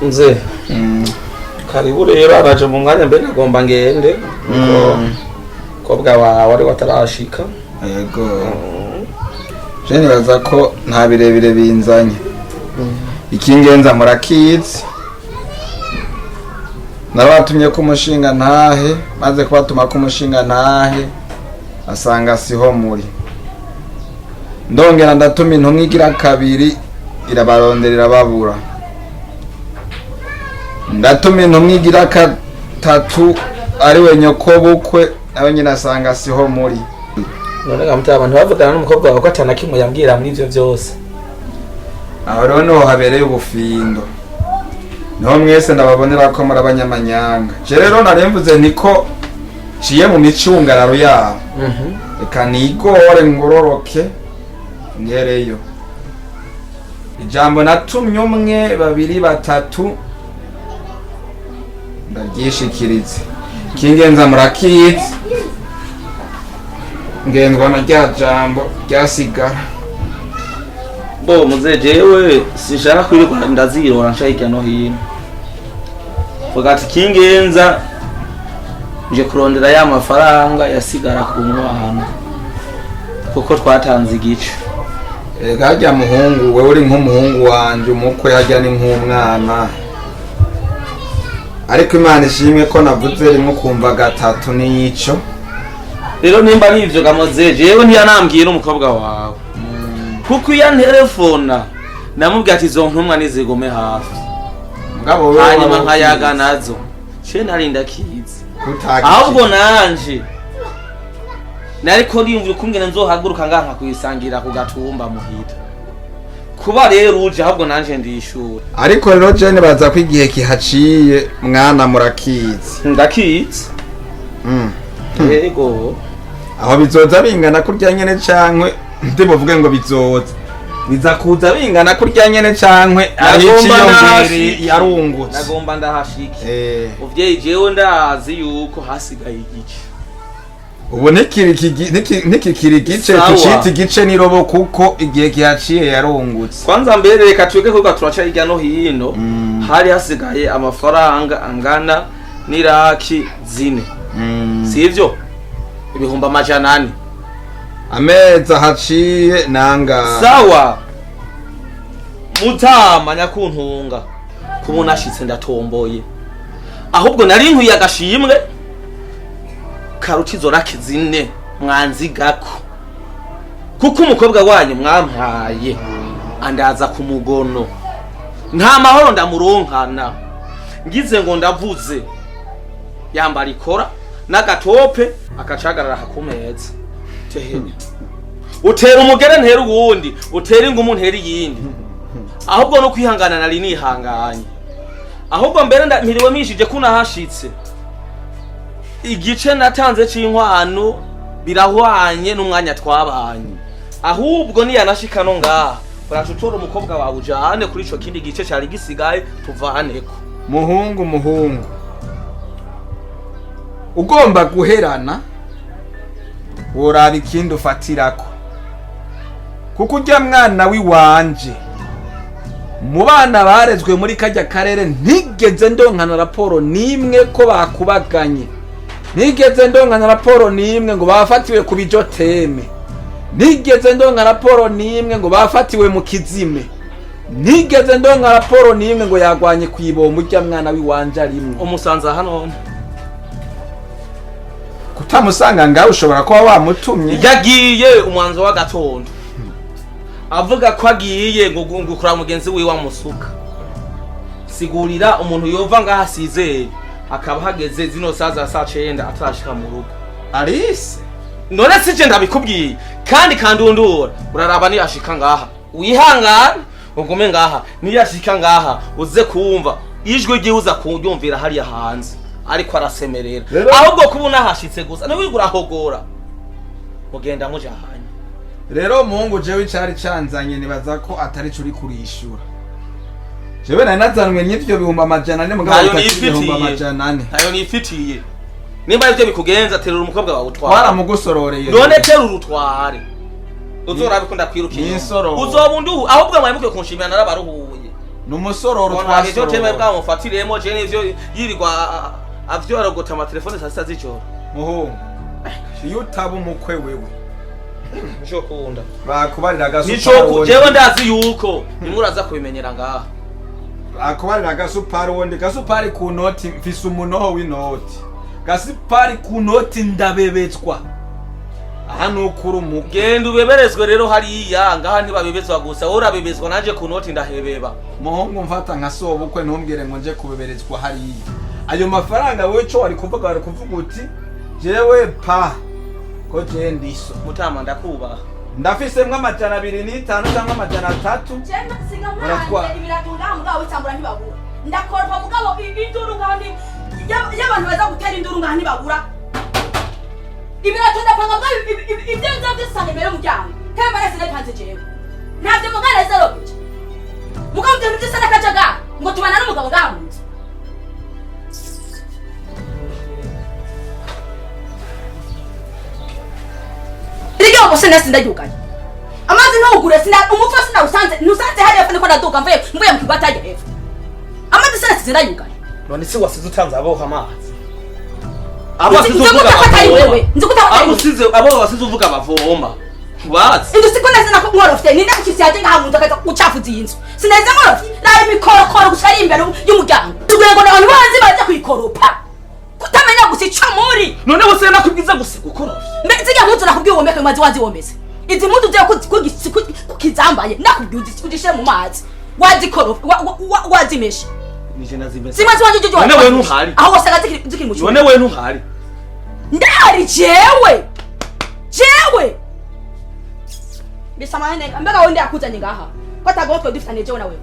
nze karibu rero araje mu mwanya mbere nagomba ngende kobwa wawe ari watarashika yego je nibaza ko nta birebire binzanye ikingenza murakizi narabatumye ko umushinga ntahe maze kubatuma ko umushinga ntahe asanga siho muri ndongera ndatuma intumwa igira kabiri irabaronderera babura ndatuma intumwa igira gatatu ari we nyoko bukwe nawe nyine asanga siho muri none gamutse abantu bavugana n'umukobwa wawe ko atana kimwe yambwira muri ivyo byose aho rero niho habereye ubufindo niho mwese ndababonera ko muri abanyamanyanga je rero naremvuze niko ciye mu micungararo yabo reka nigore ngororoke ngereyo ijambo natumye umwe babiri batatu ndaryishikirize kingenza murakizi ngenzwa na rya jambo ryasigara bo muze jewe sinshaka kwirirwa ndazirora nshaka no hino vuga ati kingenza nje kurondera ya mafaranga yasigara ku mwana kuko twatanze igice hajya muhungu wewe uri nk'umuhungu wanje umukwe hajya ni nk'umwana ariko Imana ishimwe ko navuze rimwe kumva gatatu nico rero nimba ari ivyo gamoze jewe ntiyanambwiye n'umukobwa wawe kuko iya telefona namubwiye ati zo ntumwa nizigume hafi ngabo wewe hanyuma nkayaga nazo ce narinda kizi ahubwo nanje nariko ndiyumvira ukungene nzohaguruka nganka kuyisangira ku gatumba muhita kuba rero uje ahubwo nanje ndishura ariko rero jene baza kwigihe kihaciye mwana murakizi ndakizi yego aho bizoza bingana kurya nyene cankwe ndibuvuge ngo biza kuza bingana kurya nyene cankwe ari yarungutse nagomba ndahashike uvyeyi jewe ndazi yuko hasigaye igice ubu nikikiri igice tucita igice nirobo kuko igihe kihaciye yarungutse kwanza mbere reka twege kuko turaca hirya no hino hari hasigaye amafaranga angana n'iraki 4 sivyo ibihumba amajana 4 ameza haciye nanga sawa mutama nyakuntunga kubona ashitse ndatomboye ahubwo nari nkwiye agashimwe karucizo raki 4 mwanzigako kuko umukobwa wanyu mwampaye andaza ku mugono nta mahoro ndamuronkana ngize ngo ndavuze yambara ikora n'agatope akacagarara hakumeza tehenya utera umugere ntera uwundi utera ingumu ntera yindi ahubwo no kwihangana nari nihanganye ahubwo mbere mpiriwe mishije kuna hashitse igice natanze c'inkwano birahwanye n'umwanya twabanye ahubwo niyanashika no ngaha uracutora umukobwa wawe ujane kuri ico kindi gice cari gisigaye tuvaneko muhungu ugomba guherana woraba ikindi ufatirako kuko urya mwana wiwanje mu bana barezwe muri kajya karere ntigeze ndonkana raporo nimwe ko bakubaganye ntigeze ndonkana raporo nimwe ngo bafatiwe ku bijoteme ntigeze ndonka raporo nimwe ngo bafatiwe mu kizime ntigeze ndonka raporo nimwe ngo yagwanye kwibomba urya mwana wiwanje arimwe umusanza hano kutamusanga ngaho ushobora kuba wamutumye yagiye umwanzo wa gatondo avuga ko agiye ngo gukura mugenzi wiwe amusuka sigurira umuntu yova ngaha sizeye akaba hageze zino saza saa 9 atashika mu rugo Alice none sije ndabikubwiye kandi kandundura uraraba ni ashika ngaha wihangana ugume ngaha ni yashika ngaha uze kumva ijwe giuza kunyumvira hariya hanze ariko arasemerera ahubwo kubuna hashitse gusa no wigura hogora mugenda mujahanye rero muhungu jewe cari canzanye nibaza ko atari curi kurishura jewe nari nazanwe n'ivyo bihumba amajana 4 mugabo bihumba amajana 4 ayo nifitiye nimba ivyo bikugenza terura umukobwa wawe utwara waramugosororeye none terura utware uzorabe ko ndakwirukiye uzobundu ahubwo mwaye muke kunshimira narabaruhuye Numusororo twasoro. Cyo teme bwa mufatiremo je nivyo yirirwa avyo aragota ama telefone sasa z'ijoro. Muhungu. Iyo utaba umukwe wewe. Njo kunda. Bakubarira gasupari. Nico jewe ndazi yuko nimuraza kubimenyera ngaha. Bakubarira gasupari wonde gasupari ku noti mfise umunoho w'inoti. Gasupari ku noti ndabebetswa. Aha nukuri umukwe. Genda ubeberezwe rero hariya ngaha ntibabebezwa gusa urabebezwa nanje ku noti ndahebeba. Muhungu mfata nka sobukwe ntumbwire ngo nje kubeberezwa hariya. Ayo mafaranga wewe cyo wari kuvuga uti jewe pa ko je ndiso mutama ndakubaha ndafisemwe amajana 2 5 cyangwa amajana 3 cyenda singa mwana ibiratunga mugabo cyambura ntibabura ndakorwa mugabo induru ngandi y'abantu baza gutera induru ngandi babura ibiratunga panga ibyo nzavye sange mbere mujyana kandi barese napanze jewe ntabyo mugana zero bice mugabo byo ndisana kajaga ngo tubana n'umugabo gamunze Iriyo bose nasi ndayuganye. Amazi ntugure sina umupfa sina nusanze hari afane ko naduka mvuye mu kibataje hepfo. Amazi sina sindayuganye. None se wasize utanze abo hamazi. Abo wasize uvuga wewe. Abo usize abo wasize uvuga bavoma. Kubazi. Indi siko nasi nako nkorofite ninde kukisi yaje ngahamunza kaza ucafuza inzu. Sineze nkorofite. Raye mikorokoro gushari imbere y'umuryango. Tugwego n'abantu banzi baje kwikoropa. Kutamenya gusica muri. None wose nakubwiza gusa gukorofye. Mbega mutu nakubwiye womeke mazi wazi womeze. Izi mutu je kukizambaye nakubwiye udishe mu mazi. Wazi korofa wazimesha. Nije nazimesha. Simazi wanje jojo. None wewe ntuhari. Aho wasanga zikiri mu cyumba. None wewe ntuhari. Ndari jewe. Jewe. Bisamahene mbega wende akuzanye ngaha. Kwataga utwe dufitane jewe na wewe.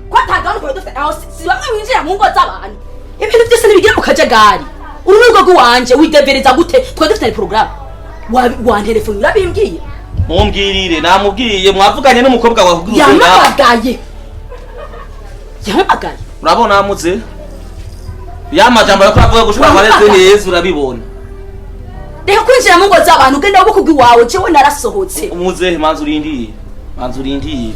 Kwataga utwe dufitane aho si bamwe winjira mu ngo z'abantu. Ibintu byose nibigira mu kajagari. Urugo rwanje widebereza gute twa dufitane program. Wa telefone urabimbwiye. Mumbwirire namubwiye mwavuganye n'umukobwa wa Huguruze. Yamagaye. Urabona amuze? Yamajambo yo kwavuga gushaka bareze neza urabibona. Reka kwinjira mu ngo z'abantu ugenda ubukugwi wawe cewe narasohotse. Umuze manzu urindiye. Manzu urindiye.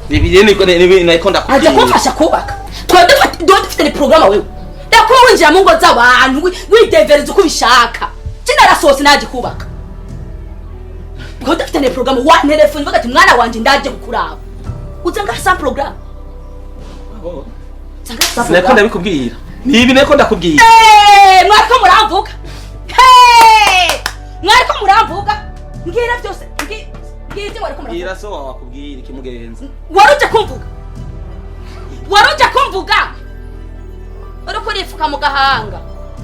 Bibire niko ndakubwiye. Aje kumfasha kubaka. Twa dufitane program wewe. Reka winjira mu ngo z'abantu widevereza uko bishaka. Cinarasohotse naje kubaka. Ngo dufitane program wa telefone bagati mwana wanje ndaje kukuraba. Uzanga sa program. Oh. Sinako ndabikubwira. Nibi neko ndakubwira. Mwariko muramvuga. Mwariko muramvuga. Ngira byose. Ngize wariko muramvuga. Ngira so wakubwira ikimugenza. Waruje kumvuga. Waruje kumvuga. Uriko rifuka mu gahanga.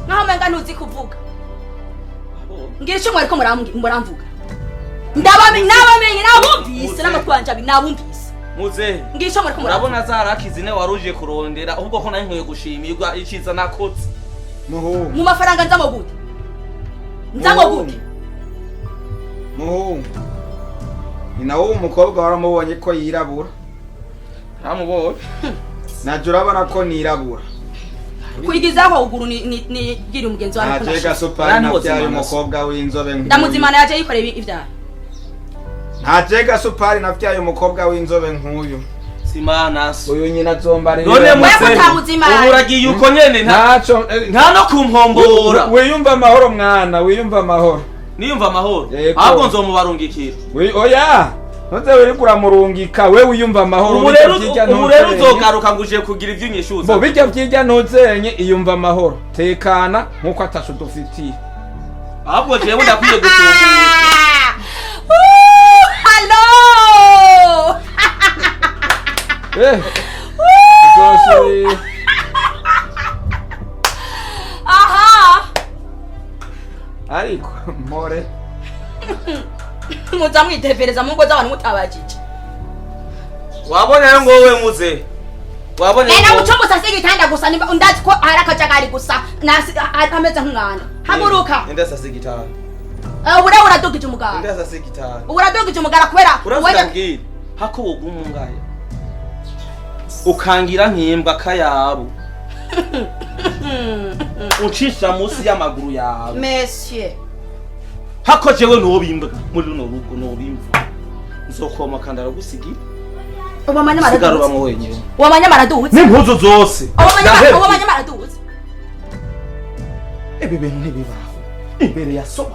Naho menga ntuzi kuvuga. Ngira icyo mwariko muramvuga. Ndabamenye nabumvise n'amatwanje abi nabumvise. Muze. Ngisho mwariko murabona zarakizine waruje kurondera ahubwo ko nankwiye gushimirwa iciza nakotse. Muhungu. Mu mafaranga nzamo gute? Nzamo gute? Muhungu. Nawo umukobwa waramubonye ko yirabura. Namubonye. Naje urabona ko nirabura. Kuyigizaho uguru ni gira umugenzi wawe ko nashaka sopari nabyaye umukobwa w'inzobe nk'uyu. Ndamuzimana yaje yikoreye ibyaha. Ntajega sopari nabyaye umukobwa w'inzobe nk'uyu. Simana so. Uyu nyina zombarira. None muse. Uburagiye uko nyene nta no kumpombora. Wiyumva amahoro mwana, wiyumva amahoro. Niyumva amahoro. Ahubwo nzomubarungikira. Oya. Ntuze wiri kuramurungika we wiyumva amahoro. Ubu rero uzogaruka nguje kugira ivy'inyishuza. Bo bijya vyijya ntuzenye iyumva amahoro. Tekana nkuko atasho dufitiye. Ahubwo jewe ndakwiye gutunguka. Hello. Goshi. Aha. Ariko more. Muzamwitepereza mu ngo z'abantu mutabajije. Wabona ngo wewe muze. Wabona ngo na ucombo sase gitanda gusa nimba undazi ko arakajagari gusa nasi ameze nk'umwana. Haguruka. Enda sase gitanda. Ubura uradogije umugara. Enda sase gitanda. Uradogije umugara kubera wenda hako wogumungaye. Ukangira nkimbwa kayabo. Ucisha musi y'amaguru yawe. Monsieur. Hako jewe nobimba muri runo rugo nobimva. Nzokoma kandara gusigira. Ubamanya maraduze. Sigara bamwe wenyine. Ubamanya maraduze. N'impuzu zose. Ubamanya maraduze. Ibi bintu ntibibaho. Imbere ya so wawe.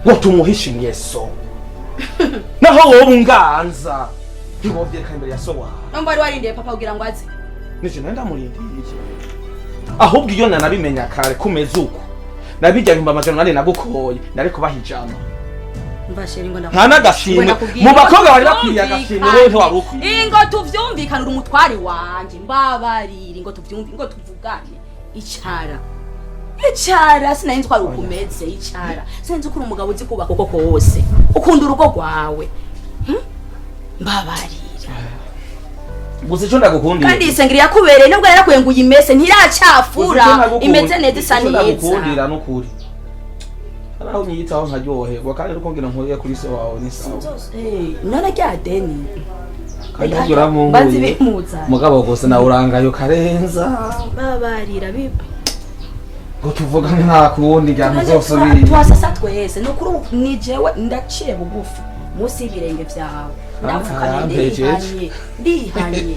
Ngo tumuhishimiye so. Naho wowe unganza. Ntiwovyeka imbere ya so wawe. Namba ari warindiye papa kugira ngo aze. Nije nenda murindiye. Ahubwo iyo nanabimenya kare kumeze uko. Nabijya nyumba amajana nari nagukoye. Nari kubahijama. Mbashira ngo nta n'agashimwe mu bakobwa bari bakwiye agashimwe wowe ntiwari ukwiye ingo tuvyumvikanira umutwari wanje mbabarira ingo tuvyumvi ingo tuvugane icara sinari twari ukumeze icara sinzi ko uri umugabo uzi kubaka koko kose ukunda urugo rwawe mbabarira gusa icyo ndagukundiye kandi isengeri yakubereye nubwo yarakuye ngo uyimese ntiracafura imeze neza isa neza ndagukundira n'ukuri araho nyitaho nkaryoherwa kandi uko ngira nkuriye kuri se wawe ni sawa none rya deni kandi uramunguye mugabo gose na urangayo karenza babarira biba ngo tuvuga nta kundi rya zosubira twasasa twese no kuri ni jewe ndaciye bugufi musi y'ibirenge vyawe ndapfukanye ndihanye